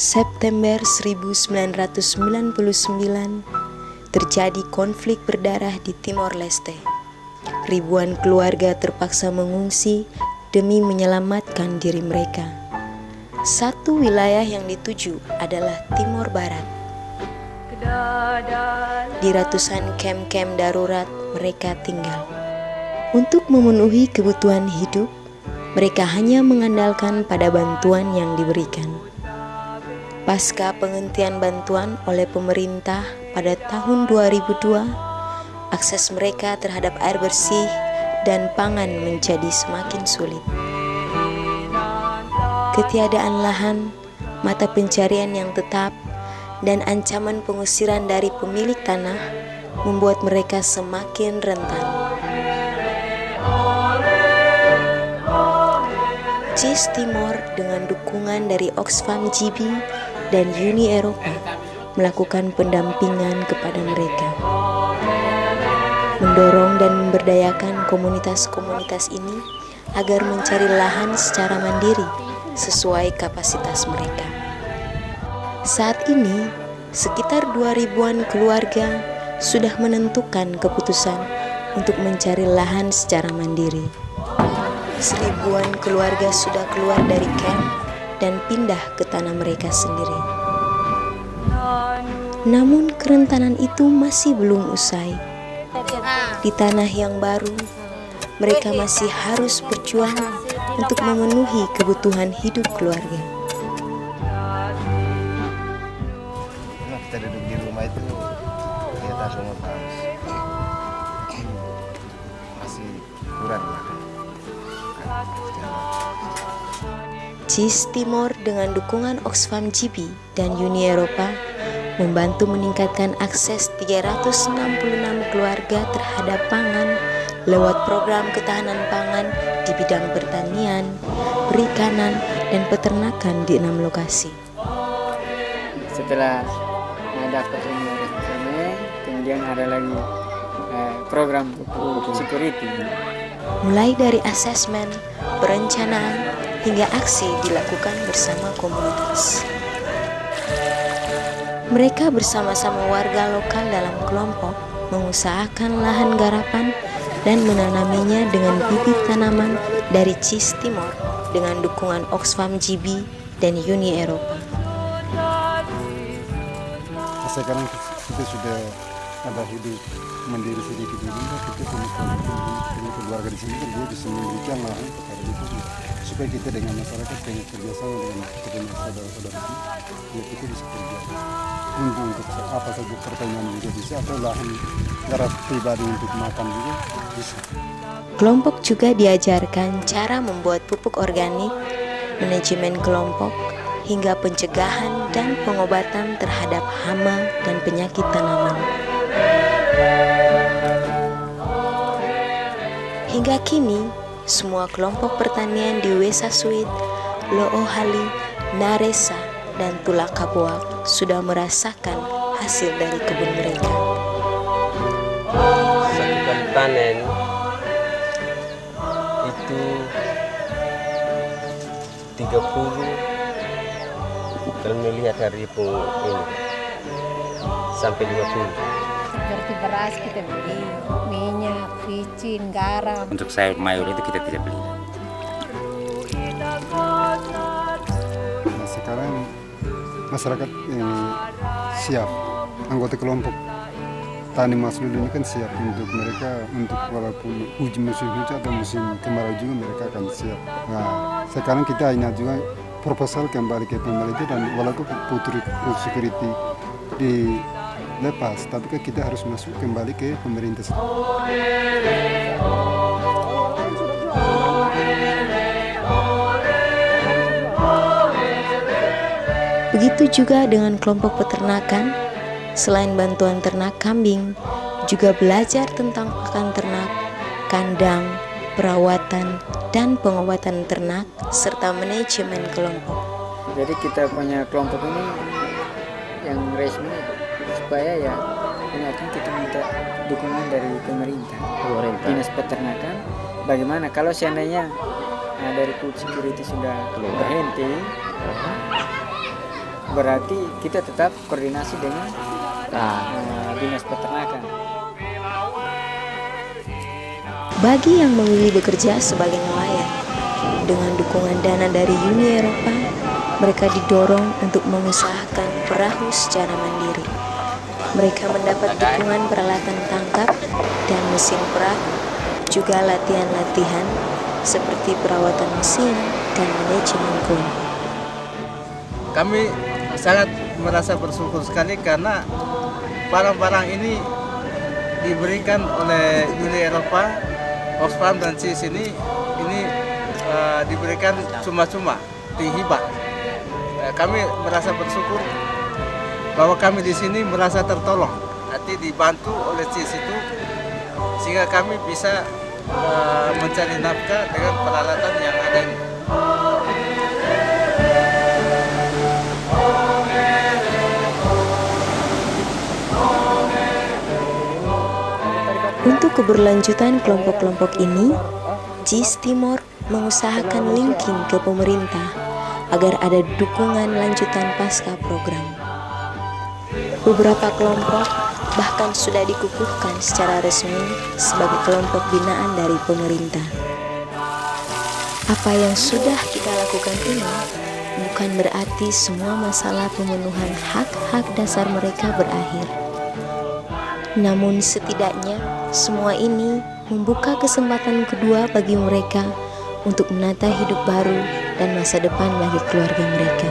September 1999 terjadi konflik berdarah di Timor Leste. Ribuan keluarga terpaksa mengungsi demi menyelamatkan diri mereka. Satu wilayah yang dituju adalah Timor Barat. Di ratusan kamp-kamp darurat mereka tinggal. Untuk memenuhi kebutuhan hidup, mereka hanya mengandalkan pada bantuan yang diberikan. Pasca penghentian bantuan oleh pemerintah pada tahun 2002, akses mereka terhadap air bersih dan pangan menjadi semakin sulit. Ketiadaan lahan, mata pencarian yang tetap, dan ancaman pengusiran dari pemilik tanah membuat mereka semakin rentan. CIS Timor dengan dukungan dari Oxfam GB dan Uni Eropa melakukan pendampingan kepada mereka, mendorong dan memberdayakan komunitas-komunitas ini agar mencari lahan secara mandiri sesuai kapasitas mereka. Saat ini, sekitar 2.000-an keluarga sudah menentukan keputusan untuk mencari lahan secara mandiri. 1.000-an keluarga sudah keluar dari kamp dan pindah ke tanah mereka sendiri. Namun kerentanan itu masih belum usai. Di tanah yang baru, mereka masih harus berjuang untuk memenuhi kebutuhan hidup keluarga. Kita duduk di rumah itu di atas rumah paus. Masih kurang lah. CIS Timor dengan dukungan Oxfam GB dan Uni Eropa membantu meningkatkan akses 366 keluarga terhadap pangan lewat program ketahanan pangan di bidang pertanian, perikanan, dan peternakan di 6 lokasi. Setelah dapat ini, kemudian ada lagi program security. Mulai dari asesmen, perencanaan, hingga aksi dilakukan bersama komunitas. Mereka bersama-sama warga lokal dalam kelompok mengusahakan lahan garapan dan menanaminya dengan bibit tanaman dari CIS Timor dengan dukungan Oxfam GB dan Uni Eropa. Sekarang kita sudah ada hidup mandiri sedikit dulu, kita punya keluarga di sini dia bisa memberikan lahan kepada itu supaya kita dengan masyarakat dengan kerjasama dengan kita punya saudara-saudara ini, kita bisa kerja untuk apa saja pertanian juga bisa atau lahan garap pribadi untuk makan juga bisa. Kelompok juga diajarkan cara membuat pupuk organik, manajemen kelompok, hingga pencegahan dan pengobatan terhadap hama dan penyakit tanaman. Hingga kini, semua kelompok pertanian di Wesasuit, Loohali, Naresa, dan Tulakaboak sudah merasakan hasil dari kebun mereka. Satu kali panen itu 30 kalau melihat hari ini sampai 50. Seperti beras kita beli, minyak, vicin, garam. Untuk sayur mayur itu kita tidak beli. Nah, sekarang masyarakat siap, anggota kelompok Tani Maslul ini kan siap untuk mereka, untuk walaupun musim hujan atau musim kemarau juga mereka akan siap. Nah, sekarang kita hanya juga proposal kembali ke pemerintah dan walaupun putri security dilepas, tapi kan kita harus masuk kembali ke pemerintah. Begitu juga dengan kelompok peternakan. Selain bantuan ternak kambing, juga belajar tentang pakan ternak, kandang, perawatan, dan pengobatan ternak, serta manajemen kelompok. Jadi kita punya kelompok ini yang resmi supaya ya yakin kita minta dukungan dari pemerintah. Dinas peternakan. Bagaimana kalau seandainya dari food security sudah berhenti, berarti kita tetap koordinasi dengan dinas peternakan. Bagi yang memilih bekerja sebagai nelayan, dengan dukungan dana dari Uni Eropa, mereka didorong untuk mengusahakan perahu secara mandiri. Mereka mendapat dukungan peralatan tangkap dan mesin perahu, juga latihan-latihan seperti perawatan mesin dan manajemen koin. Kami sangat merasa bersyukur sekali karena barang-barang ini diberikan oleh Uni Eropa, Oxfam dan CIS ini diberikan cuma-cuma, dihibah. Kami merasa bersyukur bahwa kami di sini merasa tertolong, nanti dibantu oleh CIS itu, sehingga kami bisa mencari nafkah dengan peralatan yang ada ini. Untuk keberlanjutan kelompok-kelompok ini, JIS Timor mengusahakan linking ke pemerintah agar ada dukungan lanjutan pasca program. Beberapa kelompok bahkan sudah dikukuhkan secara resmi sebagai kelompok binaan dari pemerintah. Apa yang sudah kita lakukan ini bukan berarti semua masalah pemenuhan hak-hak dasar mereka berakhir. Namun setidaknya semua ini membuka kesempatan kedua bagi mereka untuk menata hidup baru dan masa depan bagi keluarga mereka.